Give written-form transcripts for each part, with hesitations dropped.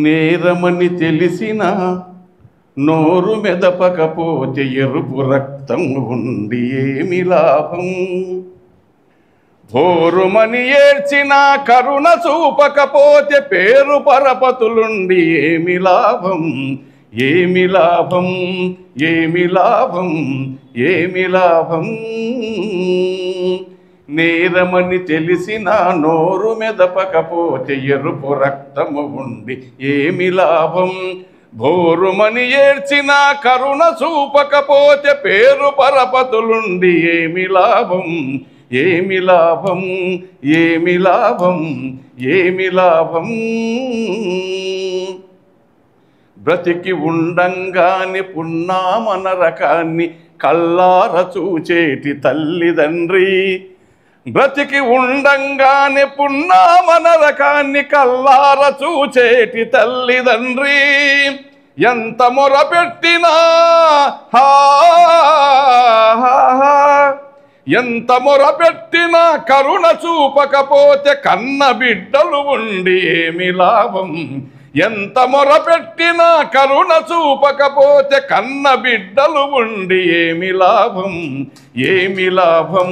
నేరమని తెలిసిన నోరు మెదపకపోతే ఎరుపు రక్తం ఉండి ఏమి లాభం? భోరుమని ఏడ్చిన కరుణ చూపకపోతే పేరు పరపతులుండి ఏమి లాభం? ఏమి లాభం? ఏమి లాభం? ఏమి లాభం? నేరమని తెలిసిన నోరు మెదపకపోతే ఎరుపు రక్తము ఉండి ఏమి లాభం? భోరుమని ఏడ్చిన కరుణ చూపకపోతే పేరు పరపతులుండి ఏమి లాభం? ఏమి లాభం? ఏమి లాభం? ఏమి లాభం? బ్రతికి ఉండంగాని పున్నామన రకాన్ని కల్లార చూచేటి తల్లిదండ్రి, బ్రతికి ఉండంగానే పున్నామన రకాన్ని కల్లార చూచేటి తల్లిదండ్రి, ఎంత మొరపెట్టినా ఎంత మొరపెట్టినా కరుణ చూపకపోతే కన్న బిడ్డలు ఉండి ఏమి లాభం? ఎంత మొరపెట్టినా కరుణ చూపకపోతే కన్న బిడ్డలు ఉండి ఏమి లాభం? ఏమి లాభం?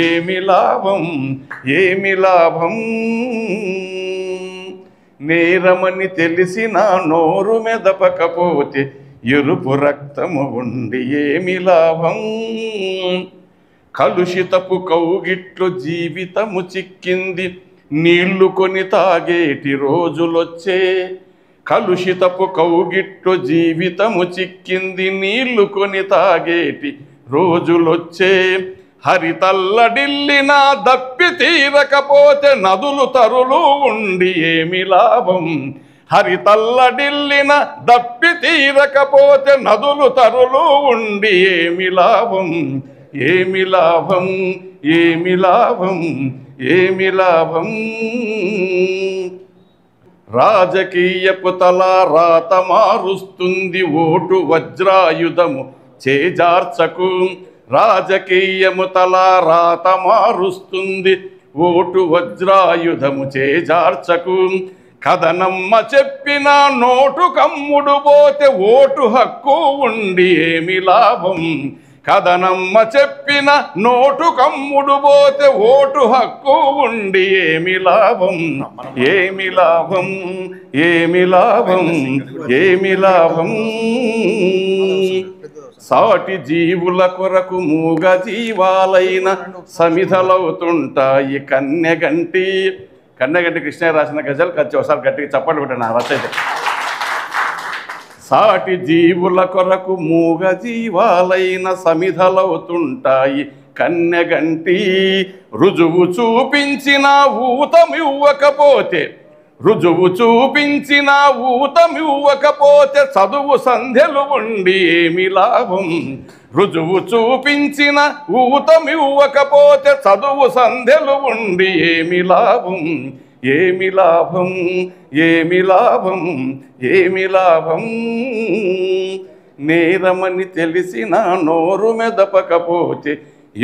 ఏమి లాభం? ఏమి లాభం? నేరమని తెలిసిన నోరు మెదపకపోతే ఎరుపు రక్తము ఉండి ఏమి లాభం? కలుషితపు కౌగిట్లు జీవితము చిక్కింది, నీళ్లు కొని తాగేటి రోజులొచ్చే. కలుషితపు కౌగిట్లు జీవితము చిక్కింది, నీళ్లు కొని తాగేటి రోజులొచ్చే. హరితల్లడిల్లిన దప్పి తీరకపోతే నదులు తరులు ఉండి ఏమి లాభం? హరితల్లడిల్లిన దప్పి తీరకపోతే నదులు తరులు ఉండి ఏమి లాభం? ఏమి లాభం? ఏమి లాభం? ఏమి లాభం? రాజకీయపు తల రాత మారుస్తుంది, ఓటు వజ్రాయుధము చేజార్చకు. రాజకీయము తల రాత మారుస్తుంది, ఓటు వజ్రాయుధము చేజార్చకు. కథనమ్మ చెప్పిన నోటు కమ్ముడు పోతే ఓటు హక్కు ఉండి ఏమి లాభం? కథనమ్మ చెప్పిన నోటు కమ్ముడు పోతే ఓటు హక్కు ఉండి ఏమి లాభం? ఏమి లాభం? ఏమి లాభం? ఏమి లాభం? సాటి జీవుల కొరకు మూగ జీవాలైన సమిధలవుతుంటాయి కన్నెగంటి. కన్నెగంటి కృష్ణయ్య రాసిన గజల్ ఒకసారి గట్టిగా చప్పట్లు పెట్టండి రచయిత. సాటి జీవుల కొరకు మూగ జీవాలైన సమిధలవుతుంటాయి కన్నెగంటి. రుజువు చూపించిన ఊతమివ్వకపోతే, రుజువు చూపించిన ఊతమివ్వకపోతే చదువు సంధ్యలు ఉండి ఏమి లాభం? రుజువు చూపించిన ఊతమివ్వకపోతే చదువు సంధ్యలు ఉండి ఏమి లాభం? ఏమి లాభం? ఏమి లాభం? ఏమి లాభం? నేరమని తెలిసిన నోరు మెదపకపోతే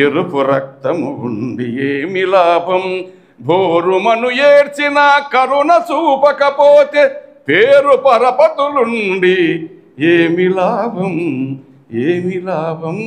ఎరుపు రక్తము ఉండి ఏమి లాభం? భోరుమను ఏడ్చిన కరుణ చూపకపోతే పేరు పరపతులుండి ఏమి లాభం? ఏమి లాభం?